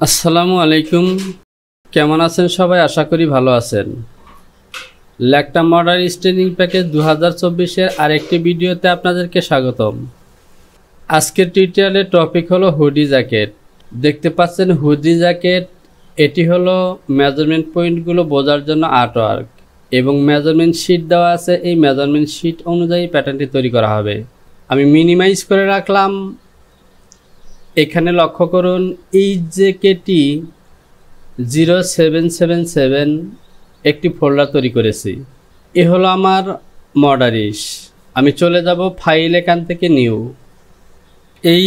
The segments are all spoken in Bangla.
আসসালামু আলাইকুম। কেমন আছেন সবাই? আশা করি ভালো আছেন। ল্যাকটা মডার স্ট্রেনিং প্যাকেজ 2024-এর আরেকটি ভিডিওতে আপনাদেরকে স্বাগতম। আজকের টিউটোরিয়ালের টপিক হলো হুডি জ্যাকেট। দেখতে পাচ্ছেন হুডি জ্যাকেট, এটি হলো মেজারমেন্ট পয়েন্টগুলো বোঝার জন্য আর্টওয়ার্ক এবং মেজারমেন্ট শিট দেওয়া আছে। এই মেজারমেন্ট শিট অনুযায়ী প্যাটার্নটি তৈরি করা হবে। আমি মিনিমাইজ করে রাখলাম। এখানে লক্ষ্য করুন, এই জ্যাকেটটি 0777 একটি ফোল্ডার তৈরি করেছি। এ হলো আমার মডারিস। আমি চলে যাব ফাইল, এখান থেকে নিউ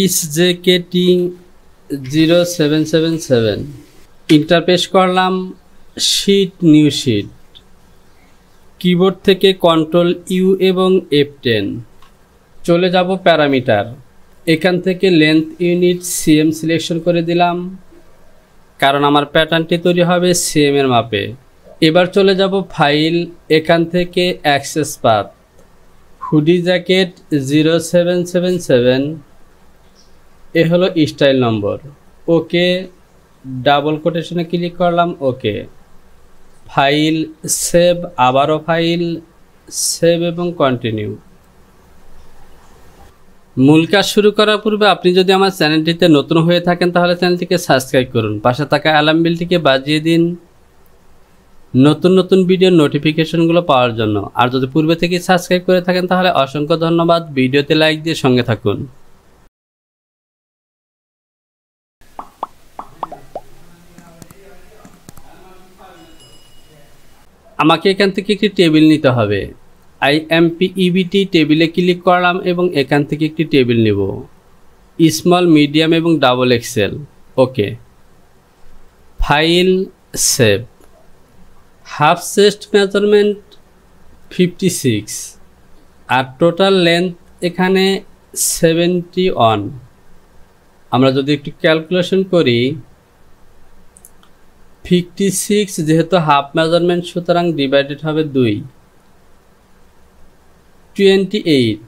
HJKT 0777 ইন্টারপেস করলাম, শিট, নিউ শিট। কিবোর্ড থেকে Ctrl+U এবং F10। চলে যাব প্যারামিটার, এখান থেকে লেন্থ ইউনিট cm সিলেকশন করে দিলাম, কারণ আমার প্যাটার্নটি তৈরি হবে cm এর মাপে। এবার চলে যাব ফাইল, এখান থেকে অ্যাক্সেস পাথ, হুডি জ্যাকেট 0777, এ হলো স্টাইল নম্বর। ওকে, ডাবল কোটেশনে ক্লিক করলাম, ওকে। ফাইল, সেভ, আবারও ফাইল, সেভ এবং কন্টিনিউ। মূল কাজ শুরু করার পূর্বে আপনি যদি আমার চ্যানেলটিতে নতুন হয়ে থাকেন তাহলে চ্যানেলটিকে সাবস্ক্রাইব করুন, পাশে থাকা অ্যালার্ম বেলটিকে বাজিয়ে দিন নতুন নতুন ভিডিওর নোটিফিকেশনগুলো পাওয়ার জন্য। আর যদি পূর্বে থেকে সাবস্ক্রাইব করে থাকেন তাহলে অসংখ্য ধন্যবাদ। ভিডিওতে লাইক দিয়ে সঙ্গে থাকুন। আমাকে এখান থেকে একটি টেবিল নিতে হবে। IMPEBT টেবিলে ক্লিক করলাম এবং এখান থেকে একটি টেবিল নেব, স্মল, মিডিয়াম এবং double XL. Okay, file, save. Half chest measurement 56 আর টোটাল লেন্থ এখানে 71। আমরা যদি একটু ক্যালকুলেশন করি, 56 যেহেতু হাফ মেজারমেন্ট সুতরাং ডিভাইডেড হবে 2, 28।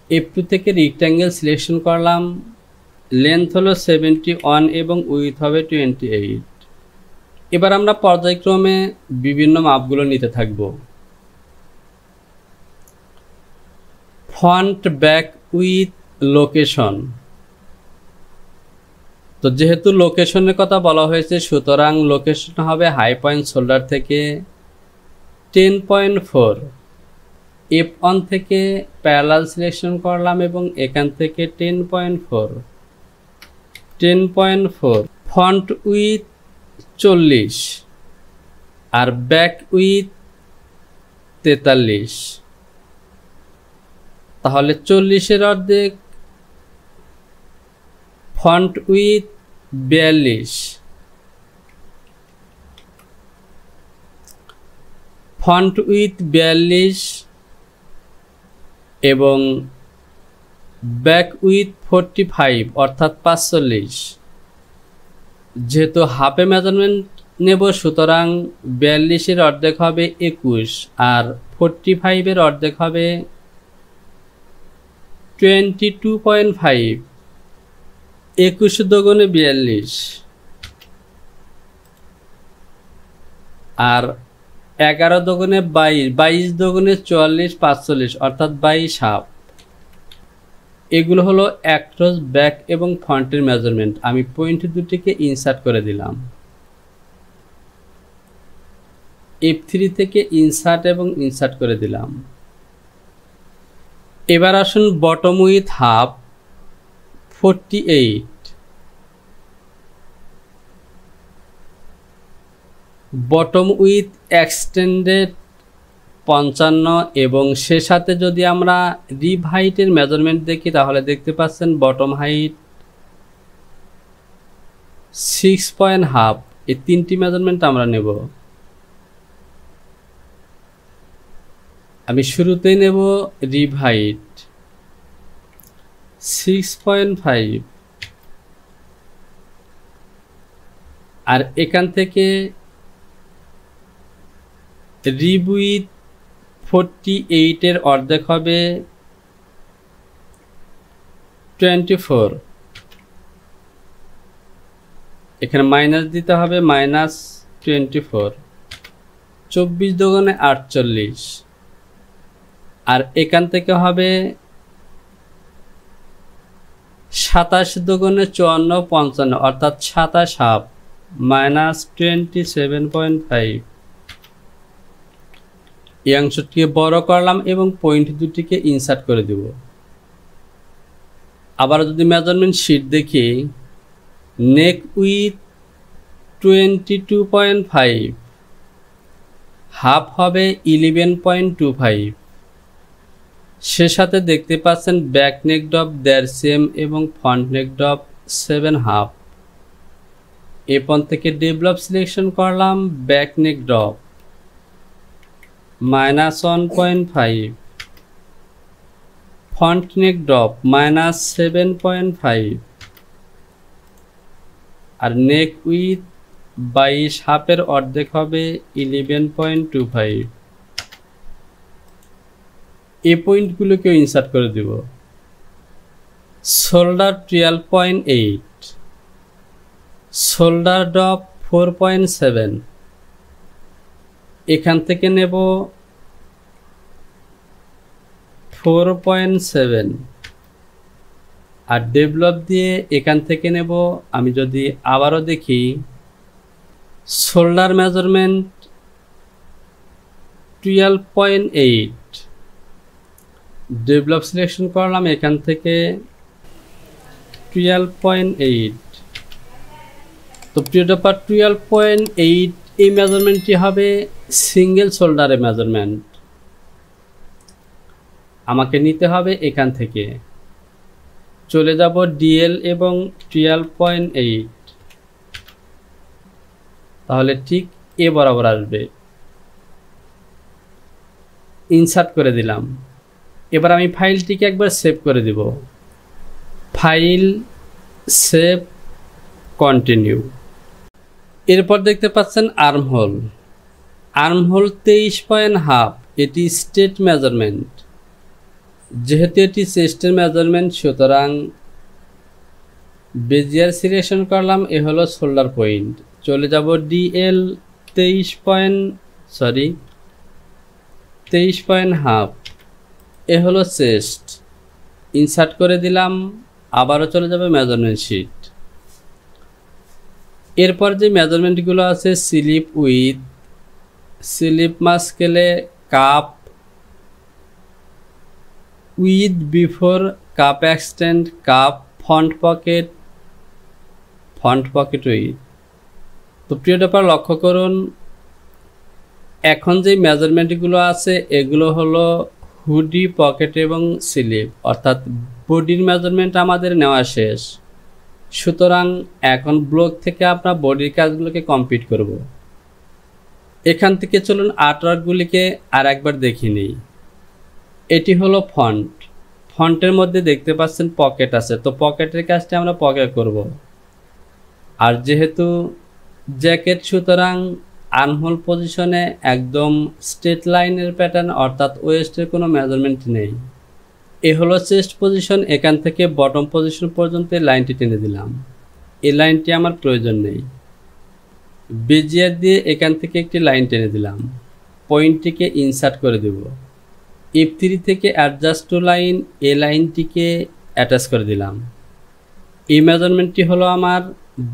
F2 থেকে রেক্ট্যাঙ্গেল সিলেকশন করলাম, লেন্থ হলো 71 এবং উইথ হবে 28। এবার আমরা পর্যায়ক্রমে বিভিন্ন মাপগুলো নিতে থাকব। Font, back, with, location. তো যেহেতু লোকেশনের কথা বলা হয়েছে সুতরাং লোকেশন হবে হাই পয়েন্ট শোল্ডার থেকে 10.4। F1 থেকে প্যারালাল সিলেকশন করলাম এবং এখান থেকে 10.4। ফন্ট উইথ 40 আর ব্যাক উইথ 43। তাহলে 40-এর অর্ধেক, ফন্ট উইথ 42, ফন্ট উইথ 42 এবং ব্যাক উইথ 45 অর্থাৎ 45। যেহেতু হাফে মেজারমেন্ট নেব সুতরাং 42-এর অর্ধেক হবে 21 আর 45-এর অর্ধেক হবে 22.5। 21 দুগুণে 42 আর 11 দুগুণে 22, 22 দুগুণে 44, 45 অর্থাৎ 22 হাফ। এগুলো হলো অ্যাক্রস, ব্যাক এবং ফন্টের মেজারমেন্ট। আমি পয়েন্ট দুটিকে ইনসার্ট করে দিলাম। F3 থেকে ইনসার্ট এবং ইনসার্ট করে দিলাম। এবার আসুন bottom with half 48, bottom with extended 55 এবং সে সাথে যদি আমরা রিব হাইটের মেজারমেন্ট দেখি তাহলে দেখতে পাচ্ছেন বটম হাইট 6.5। এই তিনটি মেজারমেন্ট আমরা নেব। আমি শুরুতেই নেব রিব হাইট 6.5 আর এখান থেকে রিব উইথ 48-এর অর্ধেক হবে 24 এখানে মাইনাস দিতে হবে -24, 24 দুগুণে 48, আর এখান থেকে হবে 27 দুগুণে 54, 55 অর্থাৎ 27 হাফ -27.5। এই অংশটিকে বড় করলাম এবং পয়েন্ট দুটিকে ইনসার্ট করে দেব। আবার যদি মেজারমেন্ট শিট দেখি, নেক উইথ 22.5, হাফ হবে 11.25, সে সাথে দেখতে পাচ্ছেন ব্যাক নেক ড্রপ 1.5 cm এবং ফ্রন্ট নেক ড্রপ 7 হাফ। এ পয়েন্ট থেকে ডেভেলপ সিলেকশন করলাম, back neck drop -1.5, front neck drop -7.5, আর নেক উইথ 22 হাফের অর্ধেক হবে 11.25। এই পয়েন্টগুলোকে ইনসার্ট করে দেব। শোল্ডার 12.8, শোল্ডার ড্রপ 4.7, এখান থেকে নেব 4.7, আর ডেভেলপ দিয়ে এখান থেকে নেব। আমি যদি আবারও দেখি, শোল্ডার মেজারমেন্ট 12.8, ডেভেলপ সিলেকশন করলাম, এখান থেকে 12.8। তো প্রিয়টা 12.8 এই মেজারমেন্টটি হবে সিঙ্গেল শোল্ডারের মেজারমেন্ট। আমাকে নিতে হবে এখান থেকে, চলে যাব ডিএল এবং 12.8, তাহলে ঠিক এ বরাবর আসবে। ইনসার্ট করে দিলাম। এবার আমি ফাইলটিকে একবার সেভ করে দিব। File, save, continue. এরপর দেখতে পাচ্ছেন আর্মহোল। আর্মহোল 23.5, এটি স্টেট মেজারমেন্ট। যেহেতু এটি চেস্টের মেজারমেন্ট, সুতরাং বেজিয়ার সিলেকশন করলাম। এ হলো শোল্ডার পয়েন্ট। চলে যাব ডিএল 23.5, এ হলো চেস্ট। ইনসার্ট করে দিলাম। আবারও চলে যাবে মেজারমেন্ট শিট। এরপর যে মেজারমেন্টগুলো আছে, স্লিপ উইথ, স্লিপ মাস্কেলে cup, with before cup extend, cup, front pocket with. তো প্রিয় ব্যাপার লক্ষ্য করুন, এখন যে মেজারমেন্টগুলো আছে এগুলো হলো হুডি, পকেট এবং স্লিপ, অর্থাৎ বডির মেজারমেন্ট আমাদের নেওয়া শেষ। সুতরাং এখন ব্লক থেকে আমরা বডির কাজগুলোকে কমপ্লিট করব। এখান থেকে চলুন আর্টওয়ার্কগুলিকে আর একবার দেখে নিই। এটি হলো ফন্টের মধ্যে দেখতে পাচ্ছেন পকেট আছে, তো পকেটের কাজটা আমরা পকেট করব। আর যেহেতু জ্যাকেট, সুতরাং আর্মহোল পজিশনে একদম স্ট্রেট লাইনের প্যাটার্ন, অর্থাৎ ওয়েস্টের কোনো মেজারমেন্ট নেই। এ হলো চেস্ট পজিশন। এখান থেকে বটম পজিশন পর্যন্ত লাইনটি টেনে দিলাম। এই লাইনটি আমার প্রয়োজন নেই। বেজিয়ার দিয়ে এখান থেকে একটি লাইন টেনে দিলাম। পয়েন্টটিকে ইনসার্ট করে দেব। F3 থেকে অ্যাডজাস্ট টু লাইন, এই লাইনটিকে অ্যাটাচ করে দিলাম। এই মেজারমেন্টটি হলো আমার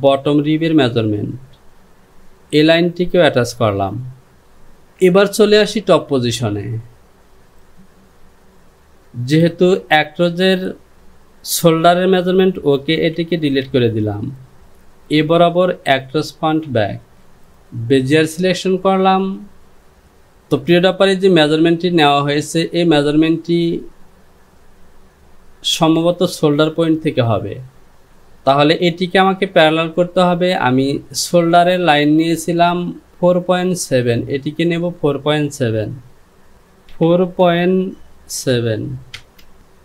বটম রিবের মেজারমেন্ট। এই লাইনটিকেও অ্যাটাচ করলাম। এবার চলে আসি টপ পজিশনে। যেহেতু অ্যাক্ট্রোজের শোল্ডারের মেজারমেন্ট ওকে, এটিকে ডিলিট করে দিলাম। এ বরাবর অ্যাক্ট্রোজ ফ্রন্ট ব্যাক, বেজিয়ার সিলেকশন করলাম। তো প্রিয় ব্যাপারে যে মেজারমেন্টটি নেওয়া হয়েছে, এই মেজারমেন্টটি সম্ভবত শোল্ডার পয়েন্ট থেকে হবে। তাহলে এটিকে আমাকে প্যারালাল করতে হবে। আমি শোল্ডারের লাইন নিয়েছিলাম 4.7, এটিকে নেব 4.7,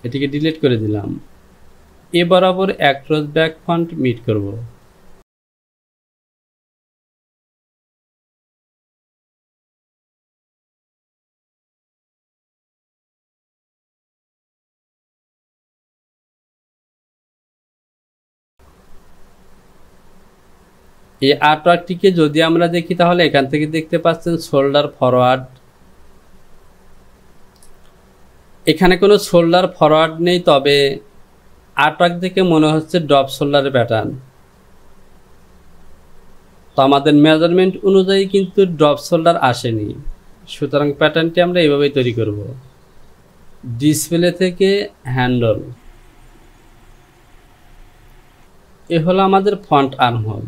এটিকে ডিলিট করে দিলাম। এ বরাবর অ্যাক্রস ব্যাক ফ্রন্ট মিট করব। এই আর্টওয়ার্কটিকে যদি আমরা দেখি তাহলে এখান থেকে দেখতে পাচ্ছেন শোল্ডার ফরওয়ার্ড। এখানে কোনো শোল্ডার ফরওয়ার্ড নেই, তবে আর্টওয়ার্ক দেখে মনে হচ্ছে ড্রপ শোল্ডারের প্যাটার্ন। তো আমাদের মেজারমেন্ট অনুযায়ী কিন্তু ড্রপ শোল্ডার আসেনি, সুতরাং প্যাটার্নটি আমরা এইভাবেই তৈরি করব। ডিসপ্লে থেকে হ্যান্ডল, এ হলো আমাদের ফ্রন্ট আর্মহোল।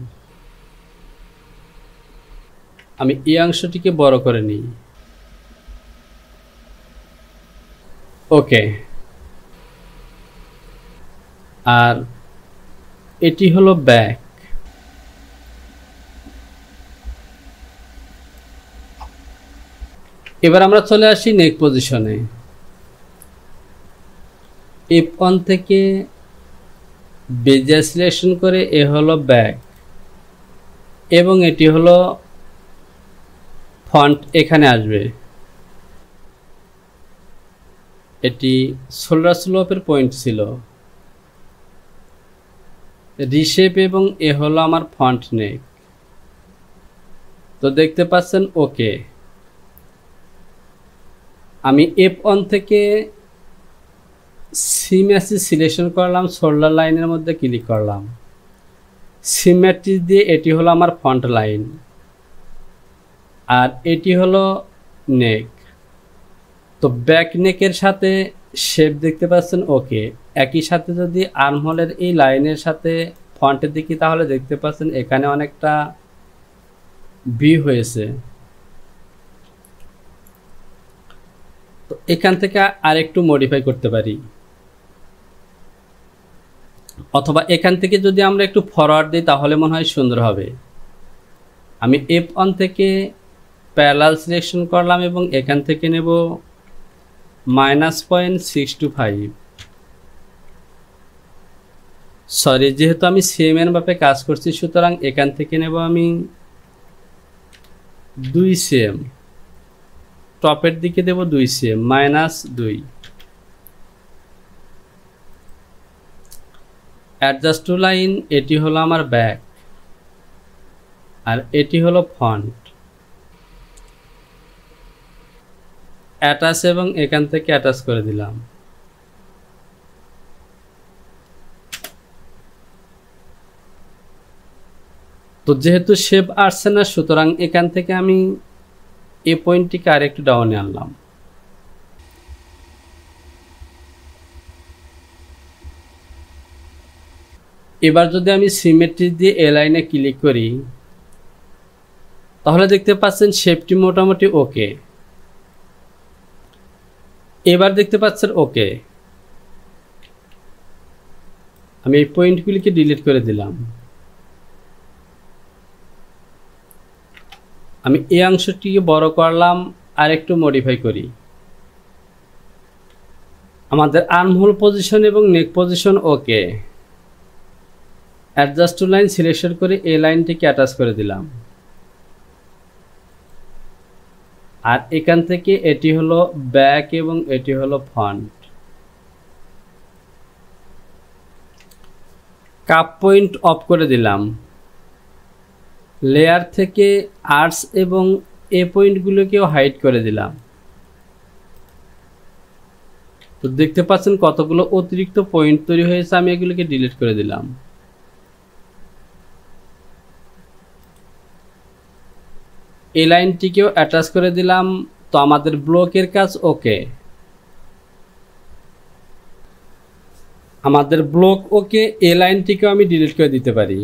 আমি এই অংশটিকে বড় করে নিই। ওকে, আর এটি হলো ব্যাক। এবার আমরা চলে আসি নেক পজিশনে। F1 থেকে বেজিয়ার সিলেকশন করে এ হলো ব্যাক এবং এটি হলো ফন্ট, এখানে আসবে। এটি শোল্ডার স্লোপের পয়েন্ট ছিল, রিশেপ, এবং এ হলো আমার ফন্ট নেক। তো দেখতে পাচ্ছেন ওকে। আমি F1 থেকে সিম্যাট্রি সিলেকশন করলাম, শোল্ডার লাইনের মধ্যে ক্লিক করলাম। সিম্যাট্রি দিয়ে এটি হলো আমার ফ্রন্ট লাইন আর এটি হলো নেক। তো ব্যাক নেকের সাথে শেপ দেখতে পাচ্ছেন ওকে। একই সাথে যদি আর্মহোলের এই লাইনের সাথে ফ্রন্টের দিকে তাহলে দেখতে পাচ্ছেন এখানে অনেকটা ভি হয়েছে। তো এখান থেকে আরেকটু মডিফাই করতে পারি, অথবা এখান থেকে যদি আমরা একটু ফরওয়ার্ড দিই তাহলে মনে হয় সুন্দর হবে। আমি F1 থেকে প্যারালাল সিলেকশন করলাম এবং এখান থেকে নেব -0.625। সরি, যেহেতু আমি সিএম এর মাপে কাজ করছি সুতরাং এখান থেকে নেব আমি 2 সিএম। টপের দিকে দেব 2 সিএম, -2। অ্যাডজাস্ট টু লাইন, এটি হলো আমার ব্যাক আর এটি হলো ফন্ট। অ্যাটাচ এবং এখান থেকে অ্যাটাচ করে দিলাম। তো যেহেতু শেপ আসছে না সুতরাং এখান থেকে আমি এই পয়েন্টটিকে আরেকটু ডাউনে আনলাম। এবার যদি আমি সিমেট্রি দিয়ে এ লাইনে ক্লিক করি তাহলে দেখতে পাচ্ছেন শেপটি মোটামুটি ওকে। এবার দেখতে পাচ্ছেন ওকে। আমি এই পয়েন্টগুলিকে ডিলিট করে দিলাম। আমি এই অংশটিকে বড় করলাম আর একটু মডিফাই করি। আমাদের আর্মহোল পজিশন এবং neck position okay. Adjust to line selection করে এই লাইনটিকে অ্যাটাচ করে দিলাম। আর এখান থেকে এটি হলো ব্যাক এবং এটি হলো ফ্রন্ট। কাপ পয়েন্ট অফ করে দিলাম। লেয়ার থেকে আর্টস এবং এ পয়েন্টগুলোকেও হাইড করে দিলাম। তো দেখতে পাচ্ছেন কতগুলো অতিরিক্ত পয়েন্ট তৈরি হয়েছে, আমি এগুলোকে ডিলিট করে দিলাম। এই লাইনটিকেও অ্যাটাচ করে দিলাম। তো আমাদের ব্লকের কাজ ওকে। আমাদের ব্লক ওকে, এই লাইনটিকেও আমি ডিলিট করে দিতে পারি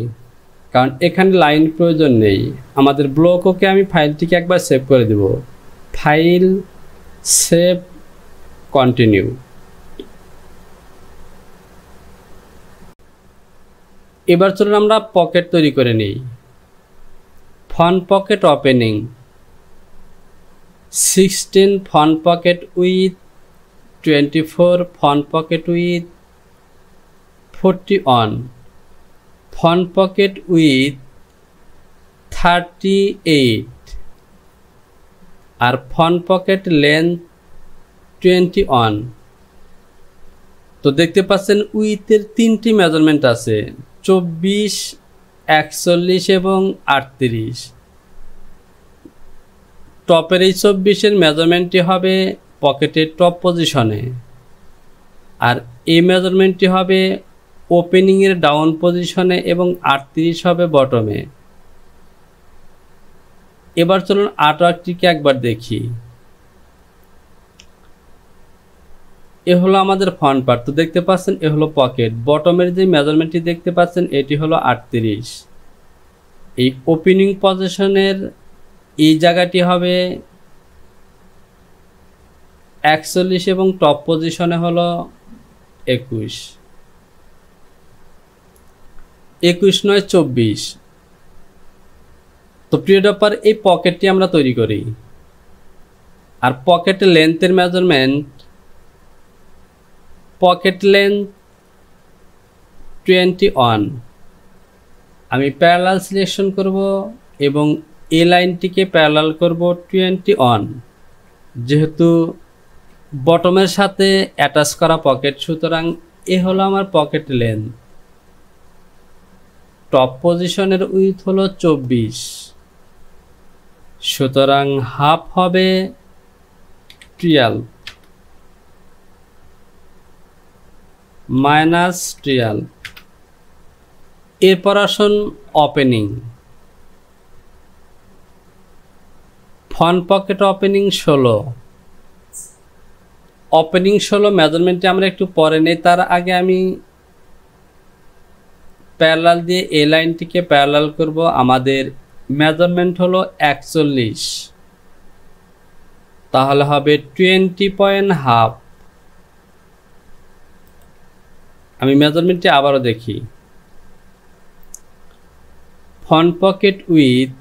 কারণ এখানে লাইন প্রয়োজন নেই। আমাদের ব্লক ওকে, আমি ফাইলটিকে একবার সেভ করে দেব। File, save, continue. এবার চলুন আমরা পকেট তৈরি করে নিই। Front pocket opening 16 front pocket width 24 front pocket width 41 front pocket width 38 আর ফ্রন্ট পকেট লেন্থ 21। তো দেখতে পাচ্ছেন উইথের 3টি মেজারমেন্ট আছে, 24, 41 এবং 38। টপের এই 24-এর মেজারমেন্টটি হবে পকেটের টপ পজিশনে, আর এই মেজারমেন্টটি হবে ওপেনিংয়ের ডাউন পজিশনে এবং 38 হবে বটমে। এবার চলুন আর্টওয়ার্কটিকে একবার দেখি। এ হলো আমাদের ফ্রন্ট পার্ট। তো দেখতে পাচ্ছেন এ হলো পকেট। বটমের যে মেজারমেন্টটি দেখতে পাচ্ছেন এটি হলো 38। এই ওপেনিং পজিশনের এই জায়গাটি হবে 41 এবং টপ পজিশনে হলো 21। 21 নয় 24। তো প্রিয় ডপার, এই পকেটটি আমরা তৈরি করি। আর পকেটের লেন্থের মেজারমেন্ট, পকেট লেন্থ 21। আমি প্যারালাল সিলেকশন করব এবং এই লাইনটিকে প্যারালাল করব 21, যেহেতু বটমের সাথে অ্যাটাচ করা পকেট, সুতরাং এ হলো আমার পকেট লেন্থ। টপ পজিশনের উইথ হলো 24, সুতরাং হাফ হবে 12 মাইনাস 12। এরপর আসুন opening. Front pocket opening 16। Opening 16 মেজারমেন্টটি আমরা একটু পরে নেই। তার আগে আমি প্যারালাল দিয়ে এই লাইনটিকে প্যারালাল করব। আমাদের মেজারমেন্ট হলো 41, তাহলে হবে 20.5। আমি মেজারমেন্টটি আবারও দেখি। Front pocket width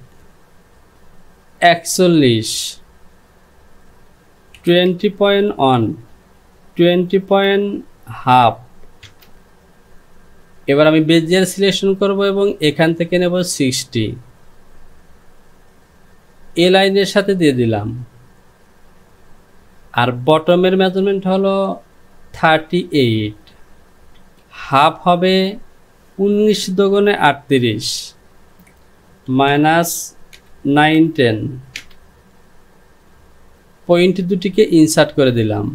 41, 20.1, 20.5। এবার আমি বেজিয়ার সিলেকশন করব এবং এখান থেকে নেব 60। এই লাইনের সাথে দিয়ে দিলাম। আর বটমের মেজারমেন্ট হলো 38, হাফ হবে 19 দুগুণে 38 মাইনাস 9, 10। পয়েন্ট দুটিকে ইনসার্ট করে দিলাম।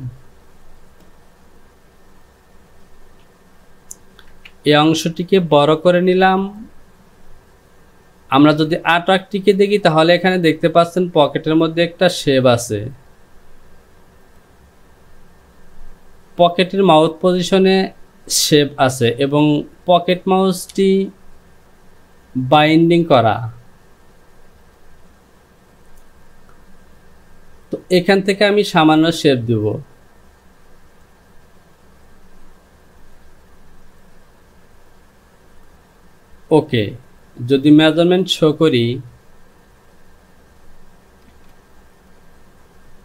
এই অংশটিকে বড় করে নিলাম। আমরা যদি আর্টওয়ার্কটিকে দেখি তাহলে এখানে দেখতে পাচ্ছেন পকেটের মধ্যে একটা শেপ আছে। পকেটের মাউথ পজিশনে শেপ আছে এবং পকেট মাউসটি বাইন্ডিং করা। তো এখান থেকে আমি সামান্য শেপ দেব। ওকে, যদি মেজারমেন্ট শো করি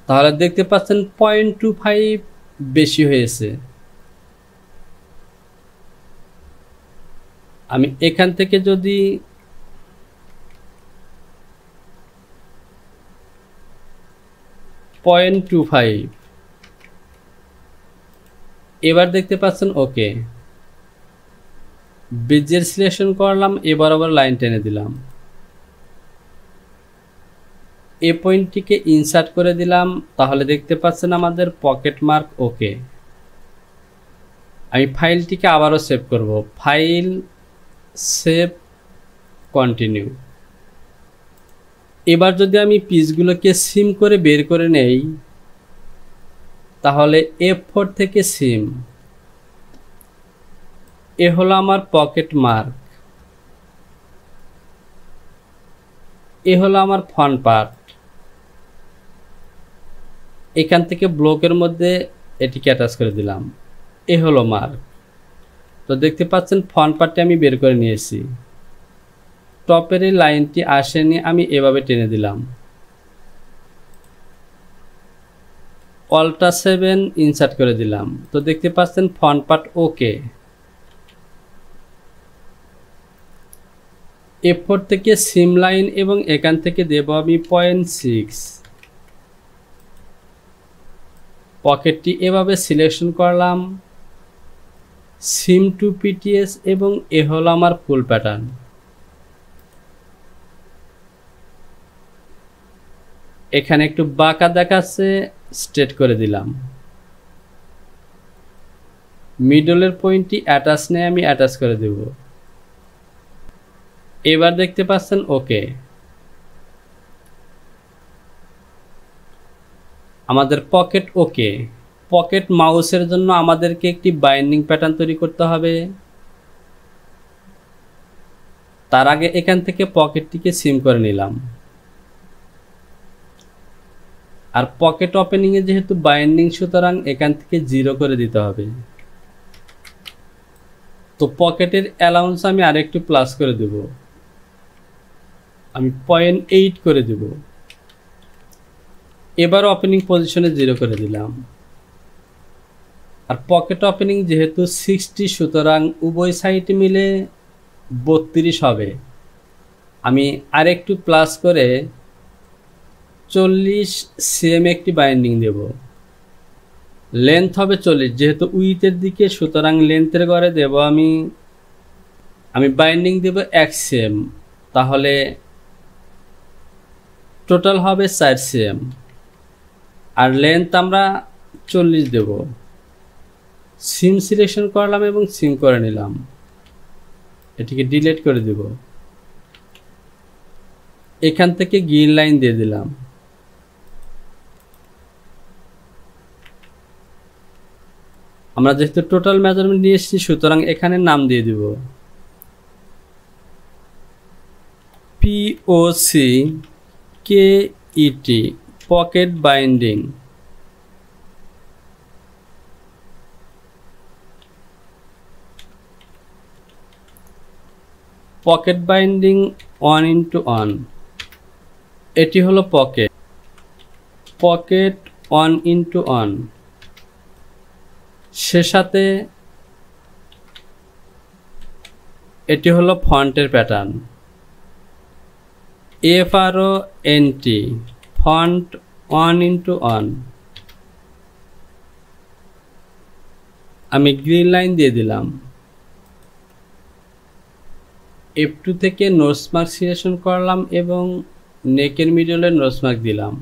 তাহলে দেখতে পাচ্ছেন 0.25 বেশি হয়েছে। আমি এখান থেকে যদি এবার দেখতে পাচ্ছেন ওকে। বেজিয়ার সিলেকশন করলাম, এবার আবার লাইন টেনে দিলাম। এই পয়েন্টটিকে ইনসার্ট করে দিলাম, তাহলে দেখতে পাচ্ছেন আমাদের পকেট মার্ক ওকে। আমি ফাইলটিকে আবারও সেভ করব। File, save, continue. এবার যদি আমি পিসগুলোকে সিম করে বের করে নেই তাহলে F4 থেকে সিম। এ হলো আমার পকেট মার্ক, এ হলো আমার ফ্রন্ট পার্ট। এখান থেকে ব্লকের মধ্যে এটিকে অ্যাটাচ করে দিলাম। এ হলো মার্ক। তো দেখতে পাচ্ছেন ফ্রন্ট পার্টটি আমি বের করে নিয়েছি। টপের এই লাইনটি আসেনি, আমি এভাবে টেনে দিলাম। অল্টা 7 ইনসার্ট করে দিলাম। তো দেখতে পাচ্ছেন ফ্রন্ট পার্ট ওকে। F4 থেকে সিম লাইন এবং এখান থেকে দেব আমি 0.6। পকেটটি এভাবে সিলেকশন করলাম, সিম টু পিটিএস, এবং এ হলো আমার ফুল প্যাটার্ন। এখানে একটু বাঁকা দেখাচ্ছে, স্ট্রেট করে দিলাম। মিডলের পয়েন্টটি অ্যাটাচ নেই, আমি অ্যাটাচ করে দেব। এবার দেখতে পাচ্ছেন ওকে। আমাদের পকেট ওকে। পকেট মাউসের জন্য আমাদেরকে একটি বাইন্ডিং প্যাটার্ন তৈরি করতে হবে। তার আগে এখান থেকে পকেটটিকে সিম করে নিলাম। আর পকেট ওপেনিংয়ে যেহেতু বাইন্ডিং, সুতরাং এখান থেকে 0 করে দিতে হবে। তো পকেটের অ্যালাউন্স আমি আরেকটু প্লাস করে দেব, আমি 0.8 করে দেব। এবার ওপেনিং পজিশনে 0 করে দিলাম। আর পকেট ওপেনিং যেহেতু 60, সুতরাং উভয় সাইড মিলে 32 হবে। আমি আরেকটু প্লাস করে 40 cm একটি বাইন্ডিং দেব। লেন্থ হবে 40, যেহেতু উইথের দিকে, সুতরাং লেন্থের ঘরে দেব আমি বাইন্ডিং দেব 1 cm। তাহলে টোটাল হবে 4 cm। আর লেন্থ আমরা 40 দেব। সিম সিলেকশন করলাম এবং সিম করে নিলাম। এটিকে ডিলিট করে দেব। এখান থেকে গ্রিন লাইন দিয়ে দিলাম। আমরা যেহেতু টোটাল মেজারমেন্ট নিয়ে এসেছি, সুতরাং এখানে নাম দিয়ে দিব POCKET, pocket binding. Pocket binding 1:1। এটি হলো পকেট 1:1। সে সাথে এটি হলো ফন্টের প্যাটার্ন FRONT, ফন্ট 1:1। আমি গ্রিন লাইন দিয়ে দিলাম। F2 থেকে নোটস মার্ক সিলেকশন করলাম এবং নেকের মিডলে নোটস মার্ক দিলাম,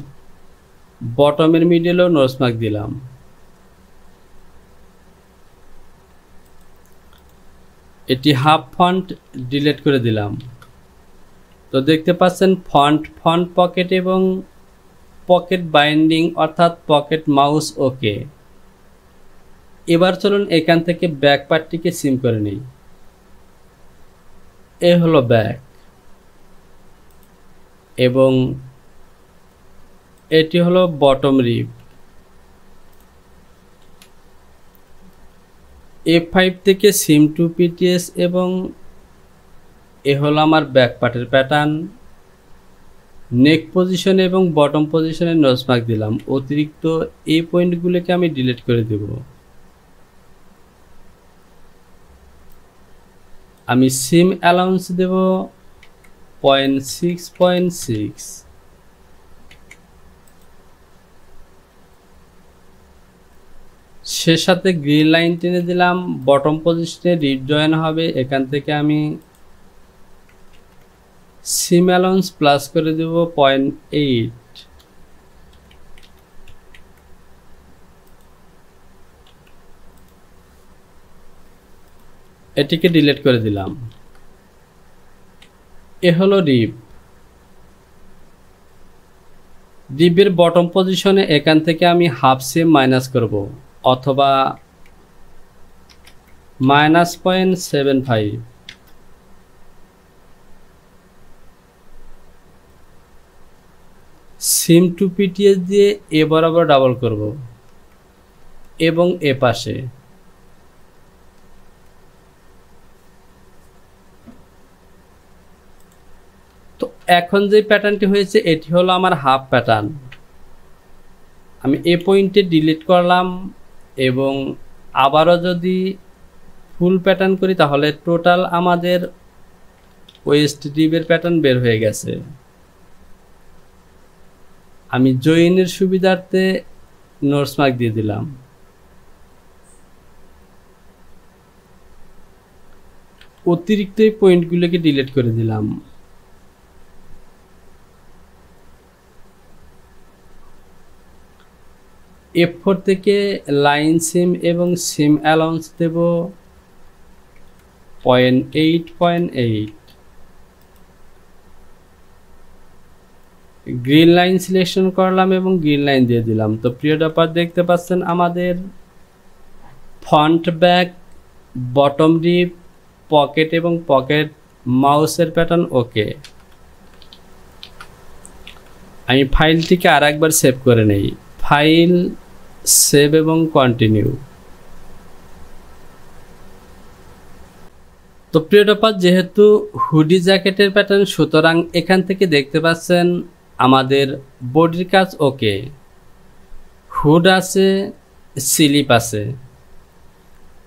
বটমের মিডলেও নোটস মার্ক দিলাম। এটি হাফ ফন্ট, ডিলিট করে দিলাম। তো দেখতে পাচ্ছেন ফন্ট পকেট এবং পকেট বাইন্ডিং অর্থাৎ পকেট মাউস ওকে। এবার চলুন এখান থেকে ব্যাক পার্টটিকে সিম করে নিই। এ হলো ব্যাক এবং এটি হলো বটম রিব। F5 থেকে সিম টু PTS এবং এ হলো আমার ব্যাক পার্টের প্যাটার্ন। নেক পজিশনে এবং বটম পজিশনে নোজ মার্ক দিলাম। অতিরিক্ত এই পয়েন্টগুলোকে আমি ডিলিট করে দেব। আমি সিম অ্যালাউন্স দেব 0.6.6। সে সাথে গ্রিন লাইন টেনে দিলাম। বটম পজিশনে রিপ জয়েন হবে, এখান থেকে আমি সিম অ্যালাউন্স প্লাস করে দেব 0.8। এটিকে ডিলিট করে দিলাম। এ হলো রিপ। রিপের বটম পজিশনে এখান থেকে আমি হাফ সিম মাইনাস করব অথবা -0.75। সিম টু PTS দিয়ে এ বরাবর ডাবল করব এবং এ পাশে। তো এখন যে প্যাটার্নটি হয়েছে এটি হলো আমার হাফ প্যাটার্ন। আমি এ পয়েন্টে ডিলিট করলাম এবং আবারও যদি ফুল প্যাটার্ন করি তাহলে টোটাল আমাদের ওয়েস্ট রিবের প্যাটার্ন বের হয়ে গেছে। আমি জয়েনের সুবিধার্থে নোটস মার্ক দিয়ে দিলাম। অতিরিক্ত এই পয়েন্টগুলোকে ডিলিট করে দিলাম। F4 থেকে লাইন সিম এবং সিম অ্যালাউন্স দেব 0.8.8। গ্রিন লাইন সিলেকশন করলাম এবং গ্রিন লাইন দিয়ে দিলাম। তো প্রিয় ডপার দেখতে পাচ্ছেন আমাদের ফন্ট ব্যাক, বটম রিপ, পকেট এবং পকেট মাউসের প্যাটার্ন ওকে। আমি ফাইলটিকে আর একবার সেভ করে নেই। ফাইল, সেভ এবং কন্টিনিউ। তো প্রিয় ডপার যেহেতু হুডি জ্যাকেটের প্যাটার্ন, সুতরাং এখান থেকে দেখতে পাচ্ছেন আমাদের বডির কাজ ওকে, হুড আছে, স্লিপ আছে।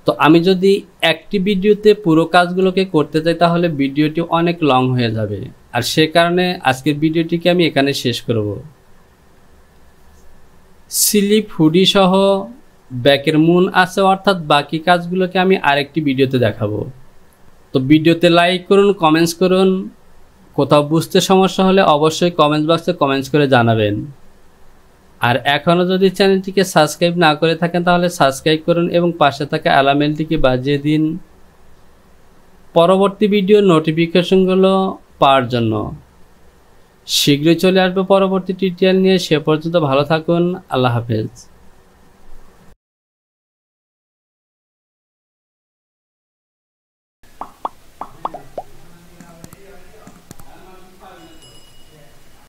তো আমি যদি একটি ভিডিওতে পুরো কাজগুলোকে করতে চাই তাহলে ভিডিওটি অনেক লং হয়ে যাবে, আর সে কারণে আজকের ভিডিওটিকে আমি এখানে শেষ করব। স্লিপ, হুডি সহ ব্যাকের মুন আছে, অর্থাৎ বাকি কাজগুলোকে আমি আরেকটি ভিডিওতে দেখাবো। তো ভিডিওতে লাইক করুন, কমেন্টস করুন। কোথাও বুঝতে সমস্যা হলে অবশ্যই কমেন্টস বক্সে কমেন্টস করে জানাবেন। আর এখনও যদি চ্যানেলটিকে সাবস্ক্রাইব না করে থাকেন তাহলে সাবস্ক্রাইব করুন এবং পাশে থাকা অ্যালার্মটিকে বাজিয়ে দিন পরবর্তী ভিডিওর নোটিফিকেশনগুলো পাওয়ার জন্য। শীঘ্রই চলে আসবে পরবর্তী টিউটোরিয়াল নিয়ে। সে পর্যন্ত ভালো থাকুন। আল্লাহ হাফেজ।